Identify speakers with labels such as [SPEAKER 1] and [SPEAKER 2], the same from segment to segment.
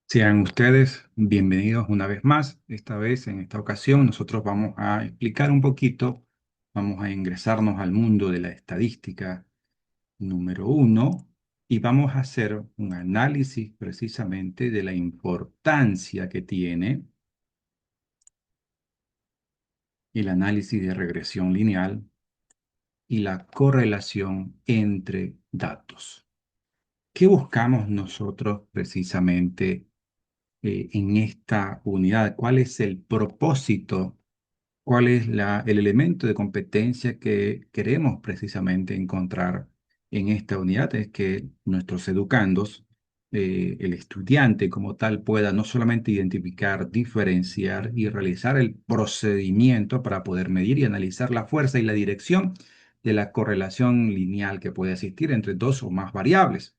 [SPEAKER 1] Sean ustedes bienvenidos una vez más. Esta vez, en esta ocasión, nosotros vamos a explicar un poquito, vamos a ingresarnos al mundo de la estadística número uno y vamos a hacer un análisis precisamente de la importancia que tiene el análisis de regresión lineal y la correlación entre datos. ¿Qué buscamos nosotros precisamente en esta unidad? ¿Cuál es el propósito? ¿Cuál es el elemento de competencia que queremos precisamente encontrar en esta unidad? Es que nuestros educandos, el estudiante como tal, pueda no solamente identificar, diferenciar y realizar el procedimiento para poder medir y analizar la fuerza y la dirección de la correlación lineal que puede existir entre dos o más variables.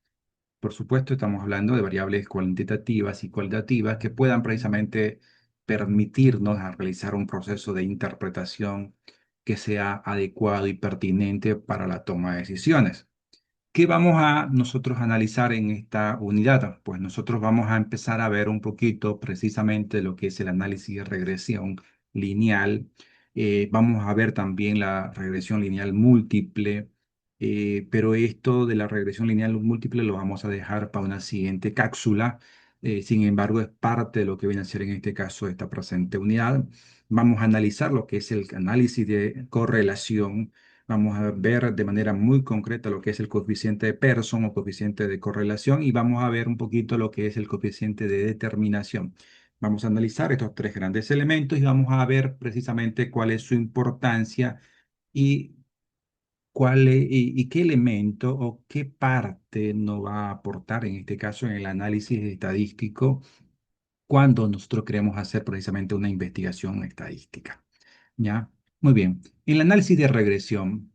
[SPEAKER 1] Por supuesto, estamos hablando de variables cuantitativas y cualitativas que puedan precisamente permitirnos a realizar un proceso de interpretación que sea adecuado y pertinente para la toma de decisiones. ¿Qué vamos a nosotros analizar en esta unidad? Pues nosotros vamos a empezar a ver un poquito precisamente lo que es el análisis de regresión lineal. Vamos a ver también la regresión lineal múltiple, pero esto de la regresión lineal múltiple lo vamos a dejar para una siguiente cápsula. Sin embargo, es parte de lo que viene a ser en este caso esta presente unidad. Vamos a analizar lo que es el análisis de correlación. Vamos a ver de manera muy concreta lo que es el coeficiente de Pearson o coeficiente de correlación y vamos a ver un poquito lo que es el coeficiente de determinación. Vamos a analizar estos tres grandes elementos y vamos a ver precisamente cuál es su importancia y y qué elemento o qué parte nos va a aportar en este caso en el análisis estadístico cuando nosotros queremos hacer precisamente una investigación estadística. ¿Ya? Muy bien. El análisis de regresión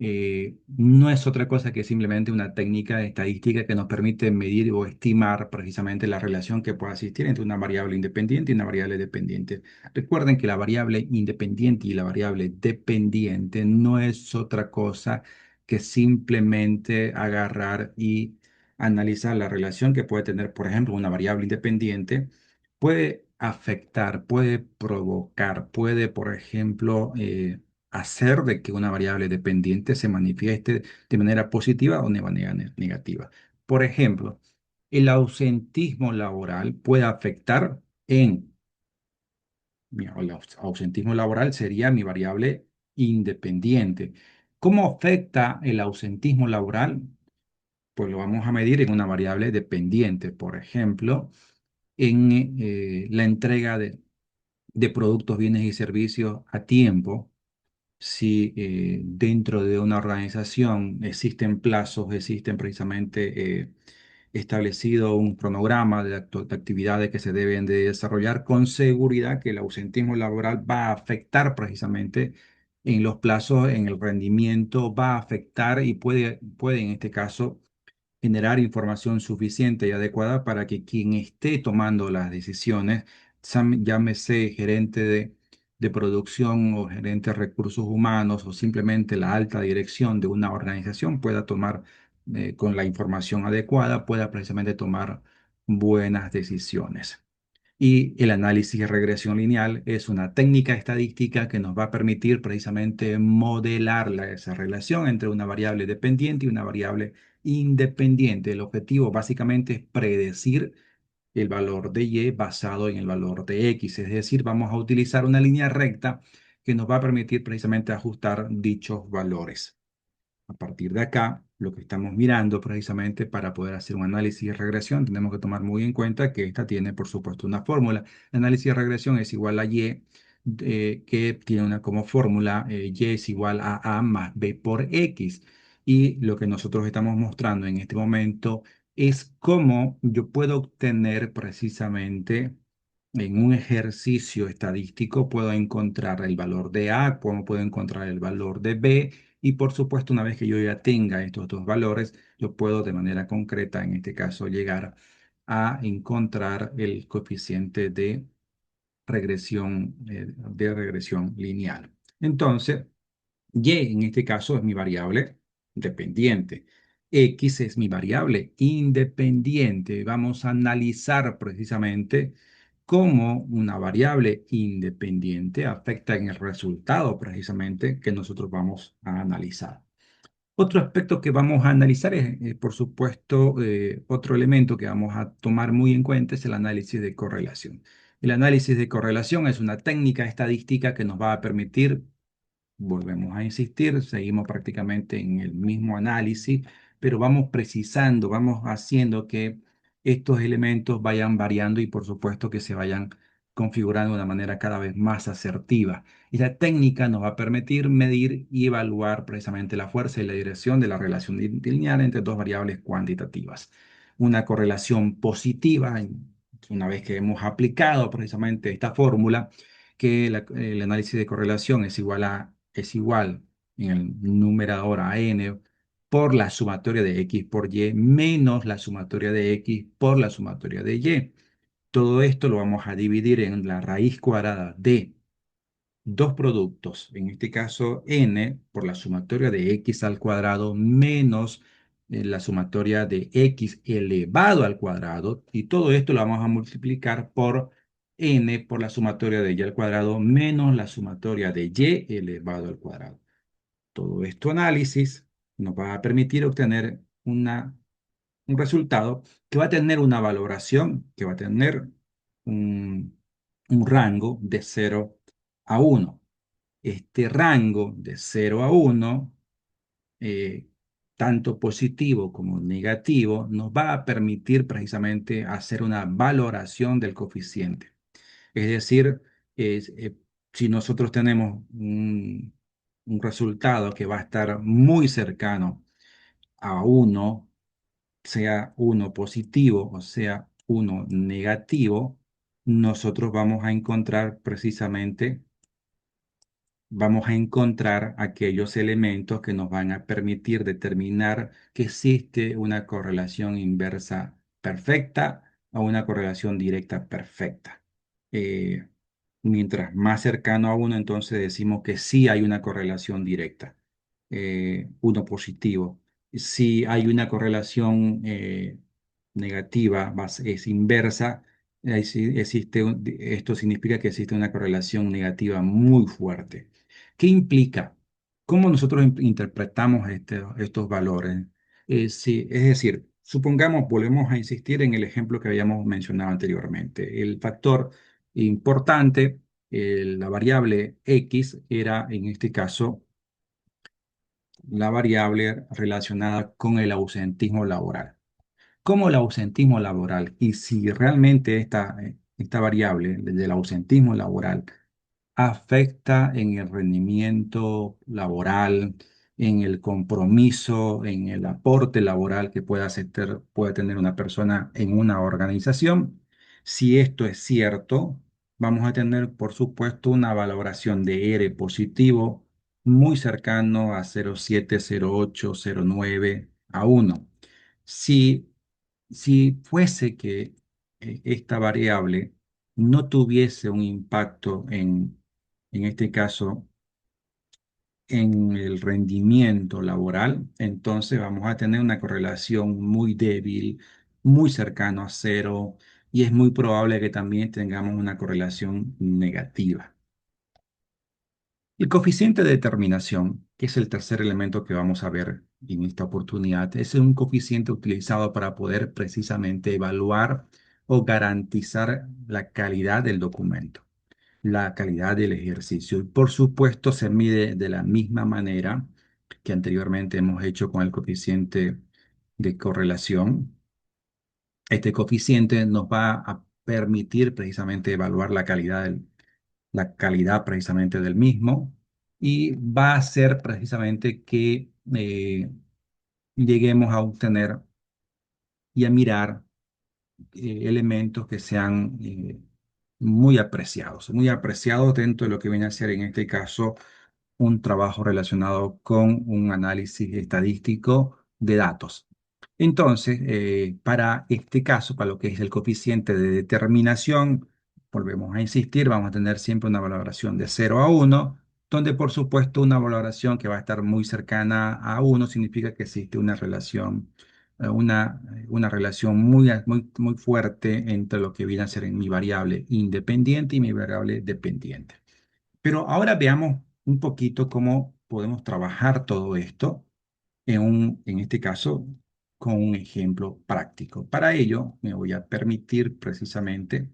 [SPEAKER 1] no es otra cosa que simplemente una técnica estadística que nos permite medir o estimar precisamente la relación que pueda existir entre una variable independiente y una variable dependiente. Recuerden que la variable independiente y la variable dependiente no es otra cosa que simplemente agarrar y analizar la relación que puede tener, por ejemplo, una variable independiente. Puede afectar, puede provocar, puede, por ejemplo, hacer de que una variable dependiente se manifieste de manera positiva o de manera negativa. Por ejemplo, el ausentismo laboral puede afectar el ausentismo laboral sería mi variable independiente. ¿Cómo afecta el ausentismo laboral? Pues lo vamos a medir en una variable dependiente. Por ejemplo, en la entrega de productos, bienes y servicios a tiempo. Si dentro de una organización existen plazos, existen precisamente establecido un cronograma de actividades que se deben de desarrollar, con seguridad que el ausentismo laboral va a afectar precisamente en los plazos, en el rendimiento, va a afectar y puede en este caso generar información suficiente y adecuada para que quien esté tomando las decisiones, llámese gerente de producción o gerente de recursos humanos o simplemente la alta dirección de una organización, pueda tomar con la información adecuada, pueda precisamente tomar buenas decisiones. Y el análisis de regresión lineal es una técnica estadística que nos va a permitir precisamente modelar esa relación entre una variable dependiente y una variable independiente. El objetivo básicamente es predecir el valor de y basado en el valor de x, es decir, vamos a utilizar una línea recta que nos va a permitir precisamente ajustar dichos valores. A partir de acá, lo que estamos mirando precisamente para poder hacer un análisis de regresión, tenemos que tomar muy en cuenta que esta tiene, por supuesto, una fórmula. El análisis de regresión es igual a y, que tiene una como fórmula, y es igual a más b por x. Y lo que nosotros estamos mostrando en este momento es cómo yo puedo obtener precisamente en un ejercicio estadístico, puedo encontrar el valor de A, cómo puedo encontrar el valor de B y por supuesto, una vez que yo ya tenga estos dos valores, yo puedo de manera concreta, en este caso, llegar a encontrar el coeficiente de regresión lineal. Entonces, y en este caso es mi variable dependiente. X es mi variable independiente. Vamos a analizar precisamente cómo una variable independiente afecta en el resultado precisamente que nosotros vamos a analizar. Otro aspecto que vamos a analizar es, por supuesto, otro elemento que vamos a tomar muy en cuenta es el análisis de correlación. El análisis de correlación es una técnica estadística que nos va a permitir, volvemos a insistir, seguimos prácticamente en el mismo análisis, pero vamos precisando, vamos haciendo que estos elementos vayan variando y por supuesto que se vayan configurando de una manera cada vez más asertiva. Y la técnica nos va a permitir medir y evaluar precisamente la fuerza y la dirección de la relación lineal entre dos variables cuantitativas. Una correlación positiva, una vez que hemos aplicado precisamente esta fórmula, que el análisis de correlación es igual en el numerador a n por la sumatoria de x por y menos la sumatoria de x por la sumatoria de y. Todo esto lo vamos a dividir en la raíz cuadrada de dos productos, en este caso n por la sumatoria de x al cuadrado menos la sumatoria de x elevado al cuadrado, y todo esto lo vamos a multiplicar por n por la sumatoria de y al cuadrado menos la sumatoria de y elevado al cuadrado. Todo esto análisis nos va a permitir obtener un resultado que va a tener una valoración, que va a tener un rango de 0 a 1. Este rango de 0 a 1, eh, tanto positivo como negativo, nos va a permitir precisamente hacer una valoración del coeficiente. Es decir, es, eh, si nosotros tenemos un resultado que va a estar muy cercano a 1, sea uno positivo o sea uno negativo, nosotros vamos a encontrar aquellos elementos que nos van a permitir determinar que existe una correlación inversa perfecta o una correlación directa perfecta. Eh, Mientras más cercano a uno, entonces decimos que sí hay una correlación directa, uno positivo. Si hay una correlación negativa, es inversa, ahí sí esto significa que existe una correlación negativa muy fuerte. ¿Qué implica? ¿Cómo nosotros interpretamos estos valores? Sí, es decir, supongamos, volvemos a insistir en el ejemplo que habíamos mencionado anteriormente. El factor importante, la variable X, era en este caso la variable relacionada con el ausentismo laboral. ¿Cómo el ausentismo laboral? Y si realmente esta variable del ausentismo laboral afecta en el rendimiento laboral, en el compromiso, en el aporte laboral que pueda tener una persona en una organización. Si esto es cierto, vamos a tener, por supuesto, una valoración de R positivo muy cercano a 0,7, 0,8, 0,9 a 1. Si, si fuese que esta variable no tuviese un impacto en este caso, en el rendimiento laboral, entonces vamos a tener una correlación muy débil, muy cercano a cero, y es muy probable que también tengamos una correlación negativa. El coeficiente de determinación, que es el tercer elemento que vamos a ver en esta oportunidad, es un coeficiente utilizado para poder precisamente evaluar o garantizar la calidad del documento, la calidad del ejercicio. Y por supuesto se mide de la misma manera que anteriormente hemos hecho con el coeficiente de correlación. Este coeficiente nos va a permitir precisamente evaluar la calidad precisamente del mismo, y va a hacer precisamente que lleguemos a obtener y a mirar elementos que sean muy apreciados dentro de lo que viene a ser en este caso un trabajo relacionado con un análisis estadístico de datos. Entonces, para este caso, para lo que es el coeficiente de determinación, volvemos a insistir, vamos a tener siempre una valoración de 0 a 1. donde por supuesto una valoración que va a estar muy cercana a uno significa que existe una relación, una relación muy fuerte entre lo que viene a ser en mi variable independiente y mi variable dependiente. Pero ahora veamos un poquito cómo podemos trabajar todo esto en este caso, con un ejemplo práctico. Para ello, me voy a permitir precisamente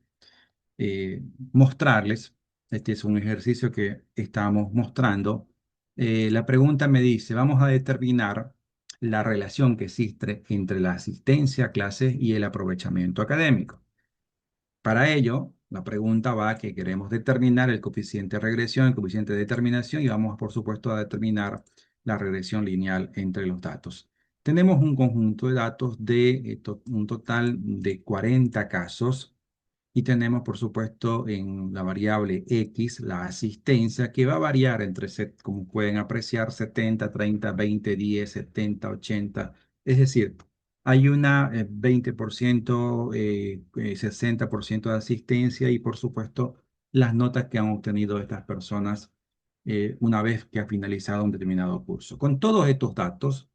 [SPEAKER 1] eh, mostrarles, este es un ejercicio que estamos mostrando. La pregunta me dice, vamos a determinar la relación que existe entre la asistencia a clases y el aprovechamiento académico. Para ello, la pregunta va a que queremos determinar el coeficiente de regresión, el coeficiente de determinación y vamos, por supuesto, a determinar la regresión lineal entre los datos. Tenemos un conjunto de datos de un total de 40 casos y tenemos, por supuesto, en la variable X la asistencia que va a variar entre, como pueden apreciar, 70, 30, 20, 10, 70, 80. Es decir, hay una 20%, 60% de asistencia y, por supuesto, las notas que han obtenido estas personas una vez que ha finalizado un determinado curso. Con todos estos datos,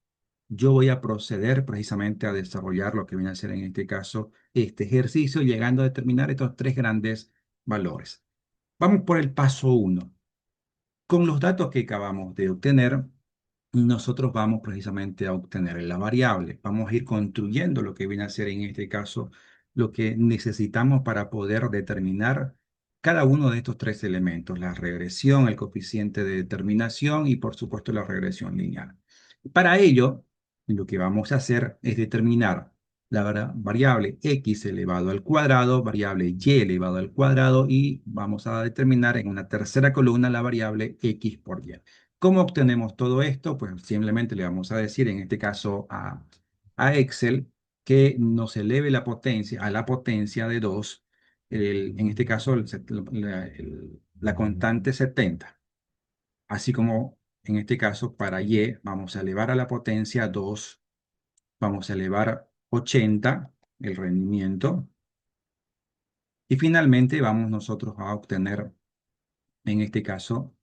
[SPEAKER 1] yo voy a proceder precisamente a desarrollar lo que viene a ser en este caso este ejercicio, llegando a determinar estos tres grandes valores. Vamos por el paso uno. Con los datos que acabamos de obtener, nosotros vamos precisamente a obtener la variable. Vamos a ir construyendo lo que viene a ser en este caso lo que necesitamos para poder determinar cada uno de estos tres elementos, la regresión, el coeficiente de determinación y por supuesto la regresión lineal. Para ello, lo que vamos a hacer es determinar la variable x elevado al cuadrado, variable y elevado al cuadrado y vamos a determinar en una tercera columna la variable x por y. ¿Cómo obtenemos todo esto? Pues simplemente le vamos a decir, en este caso a Excel, que nos eleve la potencia a la potencia de 2, en este caso la constante 70. Así como en este caso para Y vamos a elevar a la potencia 2, vamos a elevar 80 el rendimiento y finalmente vamos nosotros a obtener en este caso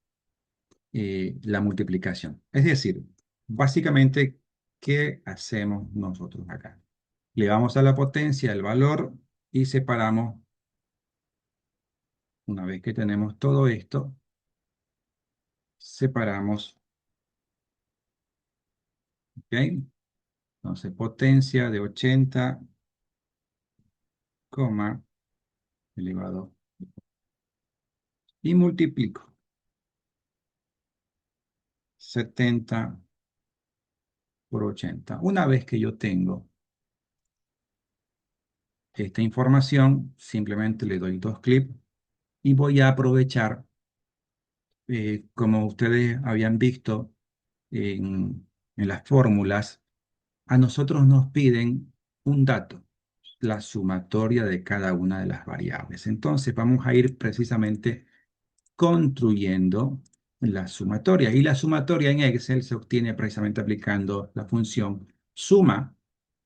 [SPEAKER 1] la multiplicación. Es decir, básicamente, ¿qué hacemos nosotros acá? Le vamos a la potencia el valor y separamos, una vez que tenemos todo esto, separamos, ¿ok? Entonces, potencia de 80, coma, elevado, y multiplico 70 por 80. Una vez que yo tengo esta información, simplemente le doy dos clics y voy a aprovechar, como ustedes habían visto en las fórmulas, a nosotros nos piden un dato, la sumatoria de cada una de las variables. Entonces vamos a ir precisamente construyendo la sumatoria. Y la sumatoria en Excel se obtiene precisamente aplicando la función suma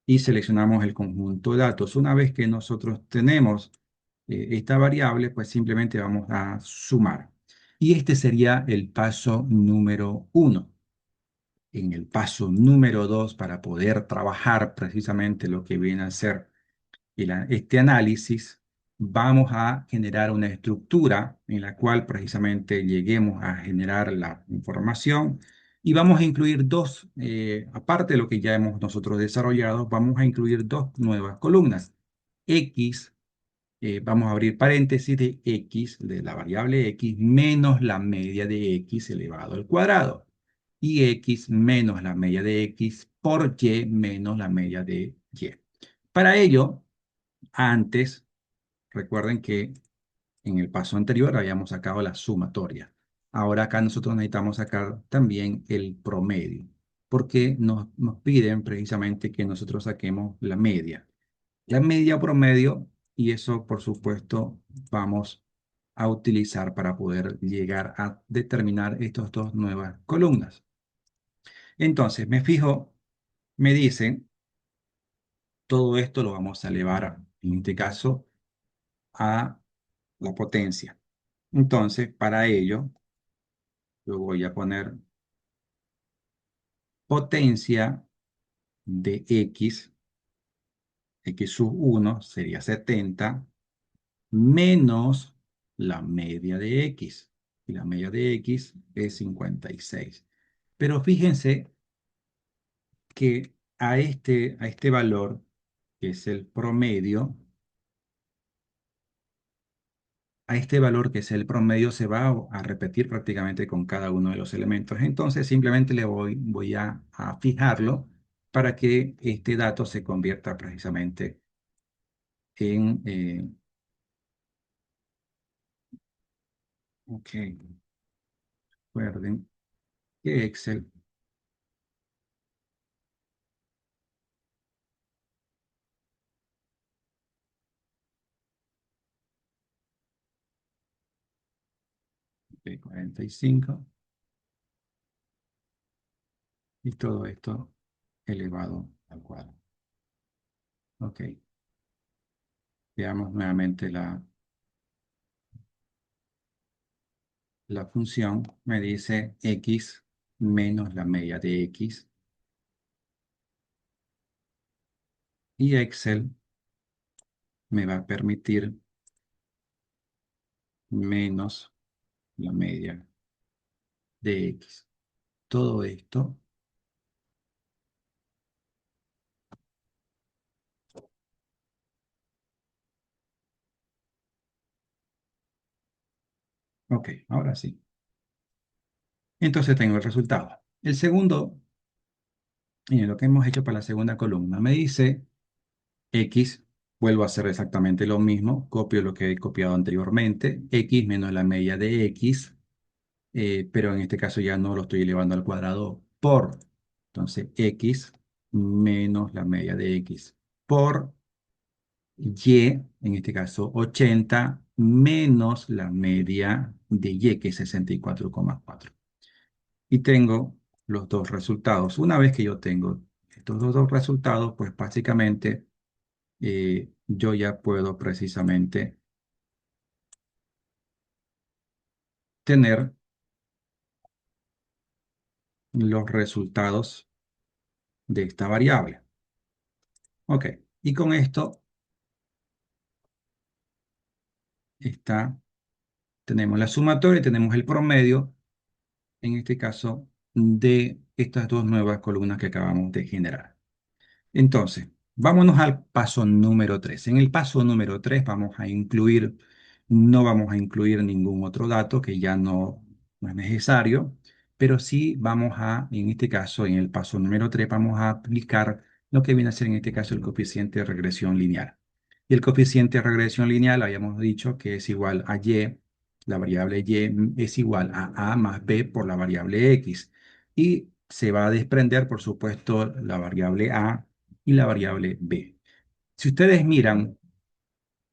[SPEAKER 1] y seleccionamos el conjunto de datos. Una vez que nosotros tenemos esta variable, pues simplemente vamos a sumar. Y este sería el paso número uno. En el paso número 2, para poder trabajar precisamente lo que viene a ser este análisis, vamos a generar una estructura en la cual precisamente lleguemos a generar la información y vamos a incluir dos, aparte de lo que ya hemos nosotros desarrollado, vamos a incluir dos nuevas columnas. X, vamos a abrir paréntesis de X, de la variable X, menos la media de X elevado al cuadrado. Y X menos la media de X por Y menos la media de Y. Para ello, antes, recuerden que en el paso anterior habíamos sacado la sumatoria. Ahora acá nosotros necesitamos sacar también el promedio, porque nos piden precisamente que nosotros saquemos la media. La media o promedio, y eso por supuesto vamos a utilizar para poder llegar a determinar estas dos nuevas columnas. Entonces, me fijo, me dicen, todo esto lo vamos a elevar, en este caso, a la potencia. Entonces, para ello, yo voy a poner potencia de x sub 1 sería 70, menos la media de x. Y la media de x es 56. Pero fíjense que a este valor, que es el promedio, a este valor que es el promedio se va a repetir prácticamente con cada uno de los elementos. Entonces simplemente voy a fijarlo para que este dato se convierta precisamente en, ok, recuerden que Excel, ok, 45, y todo esto elevado al cuadrado. Ok, veamos nuevamente la función. Me dice x menos la media de x, y Excel me va a permitir menos la media de x. Todo esto, ok, ahora sí. Entonces tengo el resultado. El segundo, y lo que hemos hecho para la segunda columna, me dice x, vuelvo a hacer exactamente lo mismo, copio lo que he copiado anteriormente, x menos la media de x, pero en este caso ya no lo estoy elevando al cuadrado por, entonces x menos la media de x por y, en este caso 80, menos la media de y, que es 64,4. Y tengo los dos resultados. Una vez que yo tengo estos dos resultados, pues básicamente yo ya puedo precisamente tener los resultados de esta variable. Ok, y con esto tenemos la sumatoria y tenemos el promedio, en este caso, de estas dos nuevas columnas que acabamos de generar. Entonces, vámonos al paso número 3. En el paso número 3 no vamos a incluir ningún otro dato que ya no es necesario, pero sí en este caso, en el paso número 3 vamos a aplicar lo que viene a ser en este caso el coeficiente de regresión lineal. Y el coeficiente de regresión lineal habíamos dicho que es igual a y, la variable y es igual a más b por la variable x. Y se va a desprender, por supuesto, la variable a y la variable b. Si ustedes miran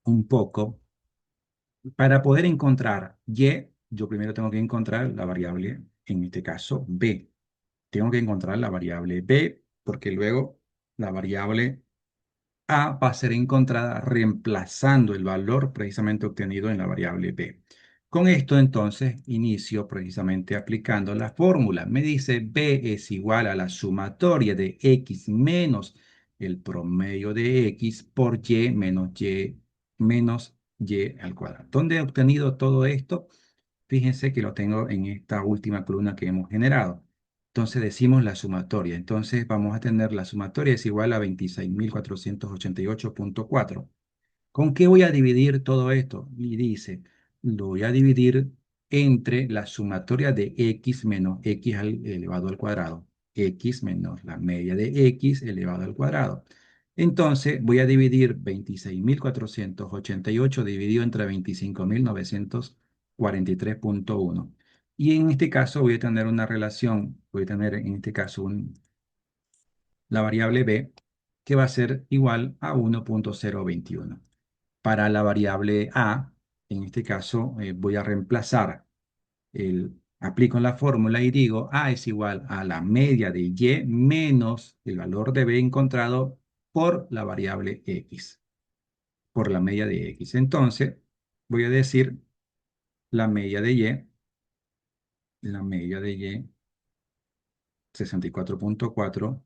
[SPEAKER 1] un poco, para poder encontrar y, yo primero tengo que encontrar la variable, en este caso, b. Tengo que encontrar la variable b, porque luego la variable a va a ser encontrada reemplazando el valor precisamente obtenido en la variable b. Con esto entonces inicio precisamente aplicando la fórmula. Me dice b es igual a la sumatoria de x menos el promedio de x por y menos y al cuadrado. ¿Dónde he obtenido todo esto? Fíjense que lo tengo en esta última columna que hemos generado. Entonces decimos la sumatoria. Entonces vamos a tener la sumatoria es igual a 26.488,4. ¿Con qué voy a dividir todo esto? Y dice, lo voy a dividir entre la sumatoria de x menos x elevado al cuadrado. X menos la media de x elevado al cuadrado. Entonces voy a dividir 26.488 dividido entre 25.943,1. Y en este caso voy a tener una relación, voy a tener en este caso la variable b, que va a ser igual a 1,021. Para la variable a, en este caso, voy a reemplazar aplico la fórmula y digo a es igual a la media de y menos el valor de b encontrado por la variable x, por la media de x. Entonces, voy a decir la media de y la media de Y, 64,4,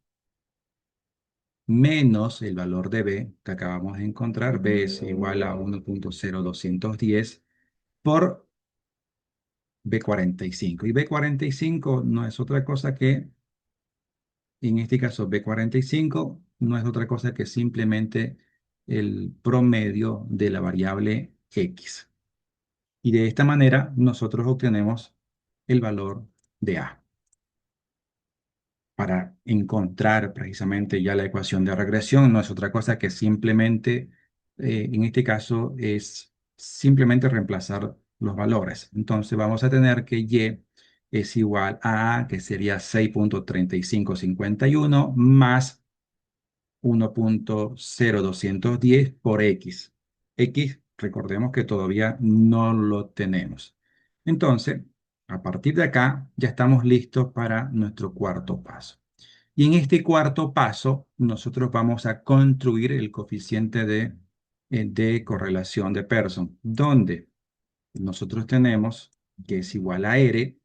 [SPEAKER 1] menos el valor de B que acabamos de encontrar. B es igual a 1,0210 por B45. Y B45 no es otra cosa que, en este caso, B45 no es otra cosa que simplemente el promedio de la variable X. Y de esta manera nosotros obtenemos el valor de A. Para encontrar precisamente ya la ecuación de regresión, no es otra cosa que simplemente, en este caso, es simplemente reemplazar los valores. Entonces vamos a tener que Y es igual a, que sería 6,3551 más 1,0210 por X. X, recordemos que todavía no lo tenemos. Entonces, a partir de acá, ya estamos listos para nuestro cuarto paso. Y en este cuarto paso, nosotros vamos a construir el coeficiente de correlación de Pearson, donde nosotros tenemos que es igual a R,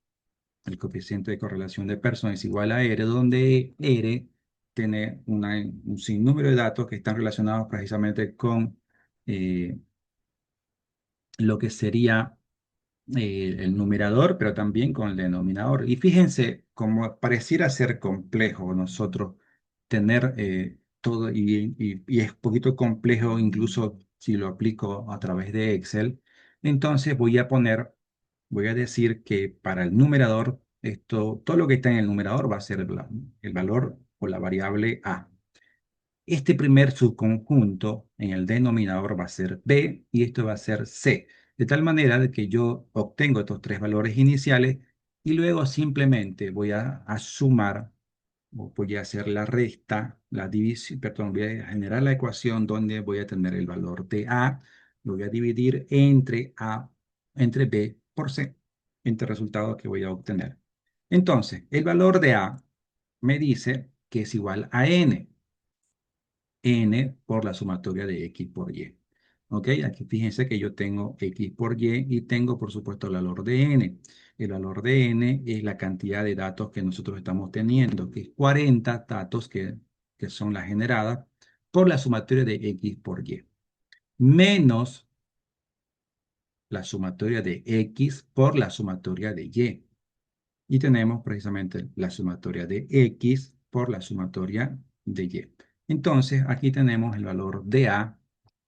[SPEAKER 1] el coeficiente de correlación de Pearson es igual a R, donde R tiene un sinnúmero de datos que están relacionados precisamente con eh, lo que sería el numerador, pero también con el denominador. Y fíjense, como pareciera ser complejo nosotros tener todo, y es un poquito complejo incluso si lo aplico a través de Excel, entonces voy a decir que para el numerador, todo lo que está en el numerador va a ser el valor o la variable A. Este primer subconjunto en el denominador va a ser B y esto va a ser C, de tal manera de que yo obtengo estos tres valores iniciales y luego simplemente voy a sumar, o voy a hacer la resta, la división, perdón, voy a generar la ecuación donde voy a tener el valor de A, lo voy a dividir entre B por C, entre el resultado que voy a obtener. Entonces, el valor de A me dice que es igual a N. N por la sumatoria de X por Y. ¿Ok? Aquí fíjense que yo tengo X por Y y tengo, por supuesto, el valor de N. El valor de N es la cantidad de datos que nosotros estamos teniendo, que es 40 datos que son las generadas por la sumatoria de X por Y, menos la sumatoria de X por la sumatoria de Y. Y tenemos precisamente la sumatoria de X por la sumatoria de Y. Entonces, aquí tenemos el valor de A.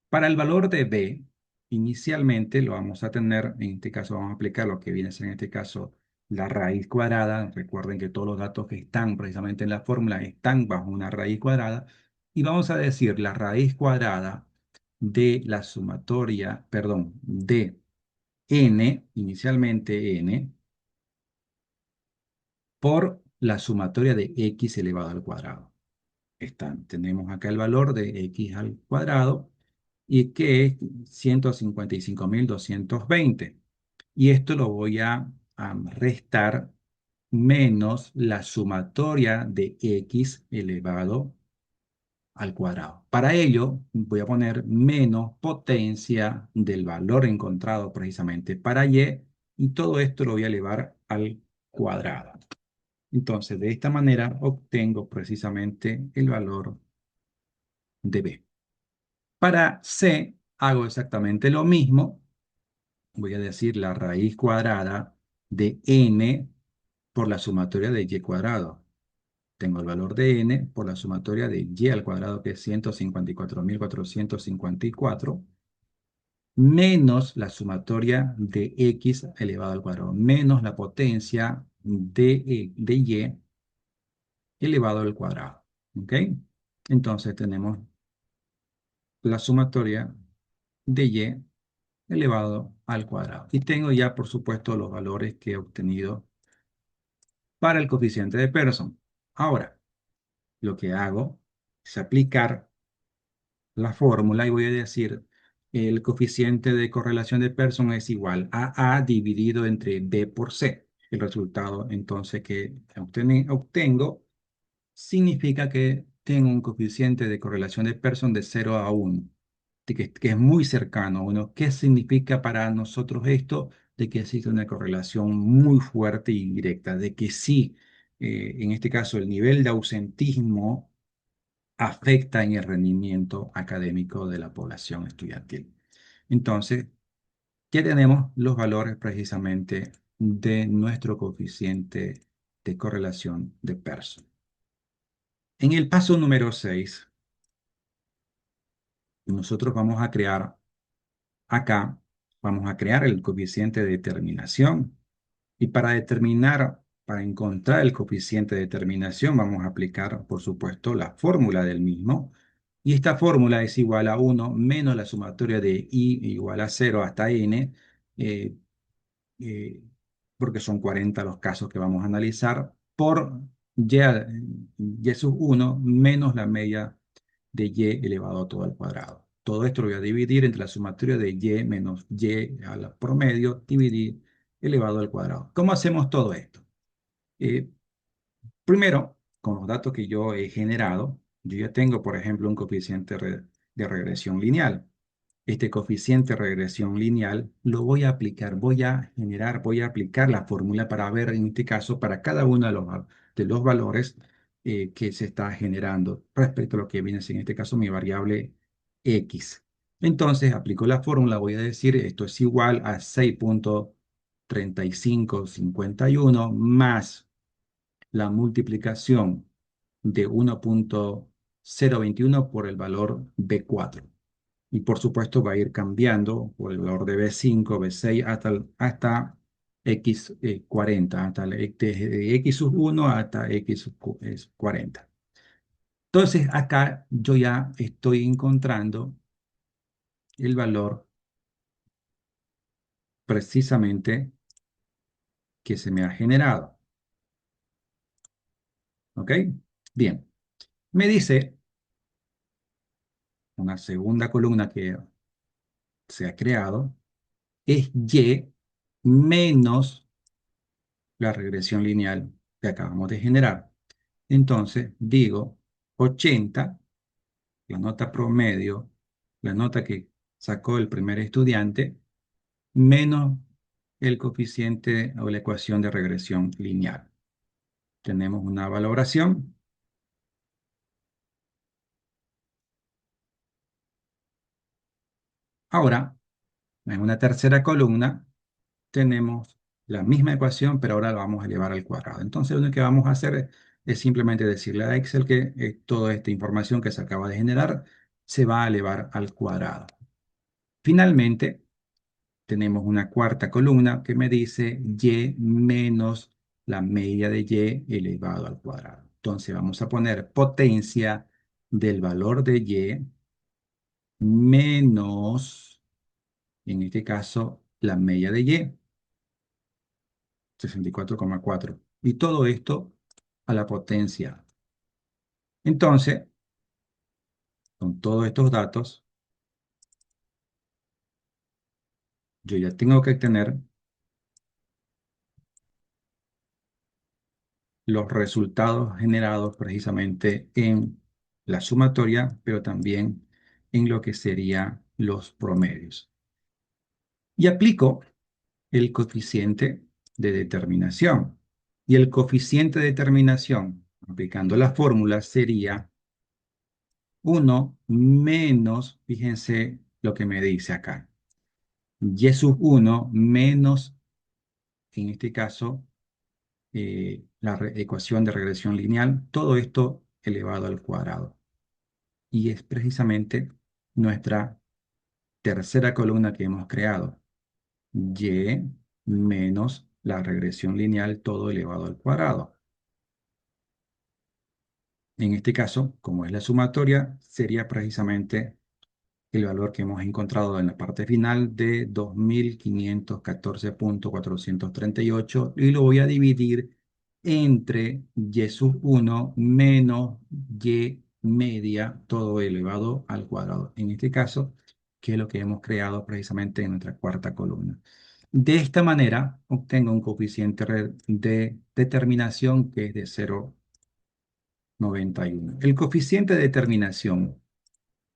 [SPEAKER 1] Para el valor de B, inicialmente lo vamos a tener, en este caso vamos a aplicar lo que viene a ser en este caso la raíz cuadrada. Recuerden que todos los datos que están precisamente en la fórmula están bajo una raíz cuadrada. Y vamos a decir la raíz cuadrada de la sumatoria, perdón, de n, inicialmente n, por la sumatoria de x elevado al cuadrado. Tenemos acá el valor de x al cuadrado y que es 155.220. Y esto lo voy a restar menos la sumatoria de x elevado al cuadrado. Para ello voy a poner menos potencia del valor encontrado precisamente para y todo esto lo voy a elevar al cuadrado. Entonces, de esta manera obtengo precisamente el valor de B. Para C, hago exactamente lo mismo. Voy a decir la raíz cuadrada de n por la sumatoria de y cuadrado. Tengo el valor de n por la sumatoria de y al cuadrado, que es 154.454, menos la sumatoria de x elevado al cuadrado, menos la potencia de y elevado al cuadrado. ¿Ok? Entonces tenemos la sumatoria de y elevado al cuadrado. Y tengo ya, por supuesto, los valores que he obtenido para el coeficiente de Pearson. Ahora, lo que hago es aplicar la fórmula y voy a decir el coeficiente de correlación de Pearson es igual a A dividido entre B por C. El resultado entonces que obtengo significa que tengo un coeficiente de correlación de Pearson de 0 a 1, que es muy cercano a 1. ¿Qué significa para nosotros esto? de que existe una correlación muy fuerte y directa, de que sí, en este caso, el nivel de ausentismo afecta en el rendimiento académico de la población estudiantil. Entonces, ya tenemos los valores precisamente de nuestro coeficiente de correlación de Pearson. En el paso número 6, nosotros vamos a crear acá, vamos a crear el coeficiente de determinación. Y para determinar, para encontrar el coeficiente de determinación, vamos a aplicar, por supuesto, la fórmula del mismo. Y esta fórmula es igual a 1 menos la sumatoria de i igual a 0 hasta n, eh, eh, porque son 40 los casos que vamos a analizar, por y sub 1 menos la media de y elevado a todo al cuadrado. Todo esto lo voy a dividir entre la sumatoria de y menos y a la promedio, dividir elevado al cuadrado. ¿Cómo hacemos todo esto? Eh, Primero, con los datos que yo he generado, yo ya tengo, por ejemplo, un coeficiente de regresión lineal. Este coeficiente de regresión lineal lo voy a aplicar, voy a generar, voy a aplicar la fórmula para ver, en este caso, para cada uno de los valores que se está generando respecto a lo que viene a ser, en este caso, mi variable x. Entonces, aplico la fórmula, voy a decir, esto es igual a 6,3551 más la multiplicación de 1,021 por el valor B4. Y por supuesto va a ir cambiando por el valor de B5, B6 hasta X 40, hasta de X sub 1 hasta X sub 40. Entonces acá yo ya estoy encontrando el valor precisamente que se me ha generado. ¿Ok? Bien. Me dice una segunda columna que se ha creado es Y menos la regresión lineal que acabamos de generar. Entonces digo 80, la nota promedio, la nota que sacó el primer estudiante, menos el coeficiente o la ecuación de regresión lineal. Tenemos una valoración. Ahora, en una tercera columna, tenemos la misma ecuación, pero ahora la vamos a elevar al cuadrado. Entonces, lo único que vamos a hacer es simplemente decirle a Excel que toda esta información que se acaba de generar se va a elevar al cuadrado. Finalmente, tenemos una cuarta columna que me dice y menos la media de y elevado al cuadrado. Entonces, vamos a poner potencia del valor de y menos, en este caso, la media de y. 64,4. Y todo esto a la potencia. Entonces, con todos estos datos, yo ya tengo que tener los resultados generados precisamente en la sumatoria, pero también en lo que serían los promedios. Y aplico el coeficiente de determinación. Y el coeficiente de determinación, aplicando la fórmula, sería 1 menos, fíjense lo que me dice acá, y sub 1 menos, en este caso, la ecuación de regresión lineal, todo esto elevado al cuadrado. Y es precisamente nuestra tercera columna que hemos creado, y menos la regresión lineal, todo elevado al cuadrado. En este caso, como es la sumatoria, sería precisamente el valor que hemos encontrado en la parte final de 2514,438 y lo voy a dividir entre y sub 1 menos y media, todo elevado al cuadrado. En este caso, que es lo que hemos creado precisamente en nuestra cuarta columna. De esta manera, obtengo un coeficiente de determinación que es de 0,91. El coeficiente de determinación,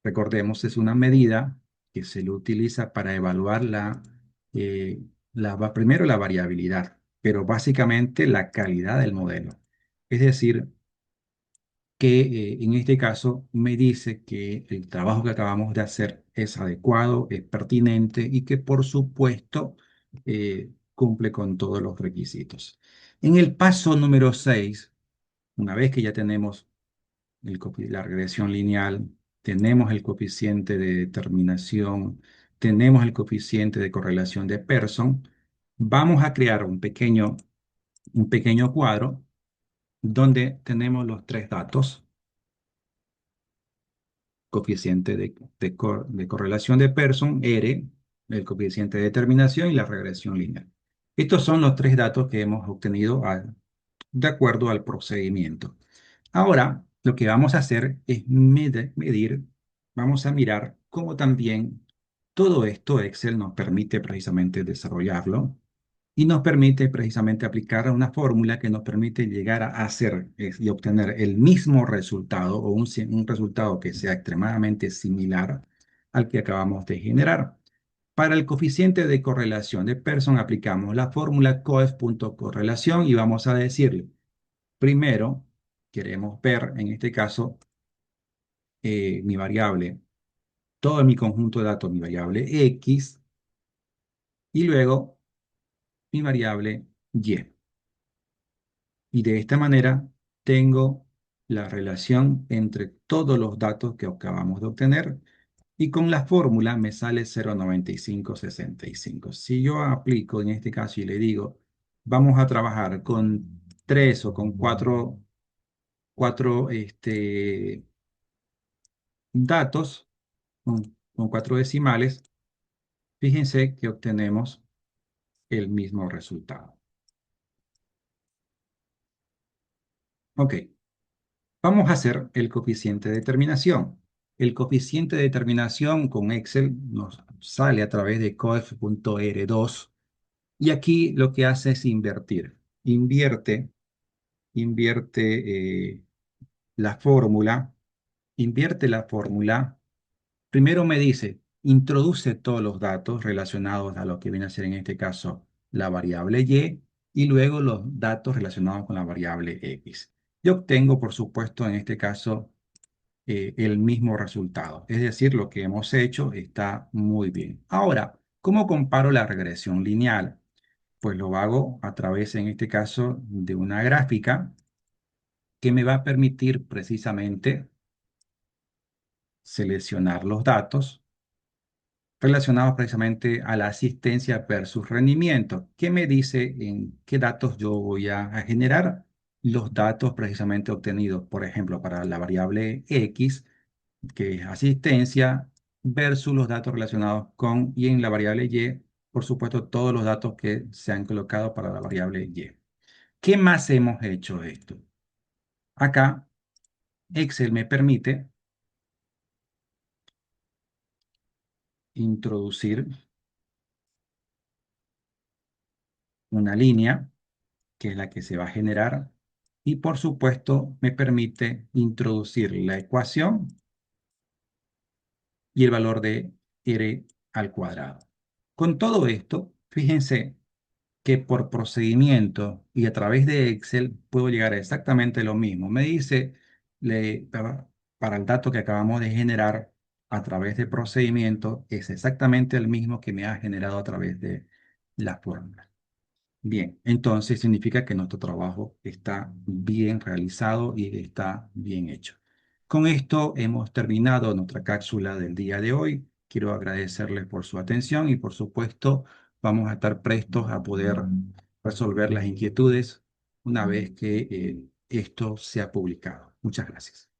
[SPEAKER 1] recordemos, es una medida que se le utiliza para evaluar la primero la variabilidad, pero básicamente la calidad del modelo. Es decir, que en este caso me dice que el trabajo que acabamos de hacer es adecuado, es pertinente y que por supuesto cumple con todos los requisitos. En el paso número 6, una vez que ya tenemos la regresión lineal, tenemos el coeficiente de determinación, tenemos el coeficiente de correlación de Pearson, vamos a crear un pequeño cuadro donde tenemos los tres datos: coeficiente de correlación de Pearson, R, el coeficiente de determinación y la regresión lineal. Estos son los tres datos que hemos obtenido de acuerdo al procedimiento. Ahora, lo que vamos a hacer es medir, vamos a mirar cómo también todo esto Excel nos permite precisamente desarrollarlo y nos permite precisamente aplicar una fórmula que nos permite llegar a hacer y obtener el mismo resultado o un resultado que sea extremadamente similar al que acabamos de generar. Para el coeficiente de correlación de Pearson aplicamos la fórmula coef.correlación y vamos a decirle, primero, queremos ver en este caso mi variable, todo mi conjunto de datos, mi variable X, y luego mi variable Y. Y de esta manera tengo la relación entre todos los datos que acabamos de obtener y con la fórmula me sale 0,9565. Si yo aplico en este caso y le digo, vamos a trabajar con tres o con cuatro datos, con cuatro decimales, fíjense que obtenemos el mismo resultado. Ok. Vamos a hacer el coeficiente de determinación. El coeficiente de determinación con Excel nos sale a través de coef.r2 y aquí lo que hace es invertir. Invierte la fórmula, invierte la fórmula. Primero me dice, introduce todos los datos relacionados a lo que viene a ser en este caso la variable y luego los datos relacionados con la variable X. Yo obtengo, por supuesto, en este caso, el mismo resultado. Es decir, lo que hemos hecho está muy bien. Ahora, ¿cómo comparo la regresión lineal? Pues lo hago a través, en este caso, de una gráfica que me va a permitir precisamente seleccionar los datos relacionados precisamente a la asistencia versus rendimiento. ¿Qué me dice en qué datos yo voy a generar? Los datos precisamente obtenidos, por ejemplo, para la variable X, que es asistencia, versus los datos relacionados con, y en la variable Y, por supuesto, todos los datos que se han colocado para la variable Y. ¿Qué más hemos hecho esto? Acá, Excel me permite introducir una línea, que es la que se va a generar, y por supuesto me permite introducir la ecuación y el valor de R al cuadrado. Con todo esto, fíjense que por procedimiento y a través de Excel puedo llegar a exactamente lo mismo. Me dice, para el dato que acabamos de generar a través de procedimiento, es exactamente el mismo que me ha generado a través de la fórmula. Bien, entonces significa que nuestro trabajo está bien realizado y está bien hecho. Con esto hemos terminado nuestra cápsula del día de hoy. Quiero agradecerles por su atención y por supuesto vamos a estar prestos a poder resolver las inquietudes una vez que esto sea publicado. Muchas gracias.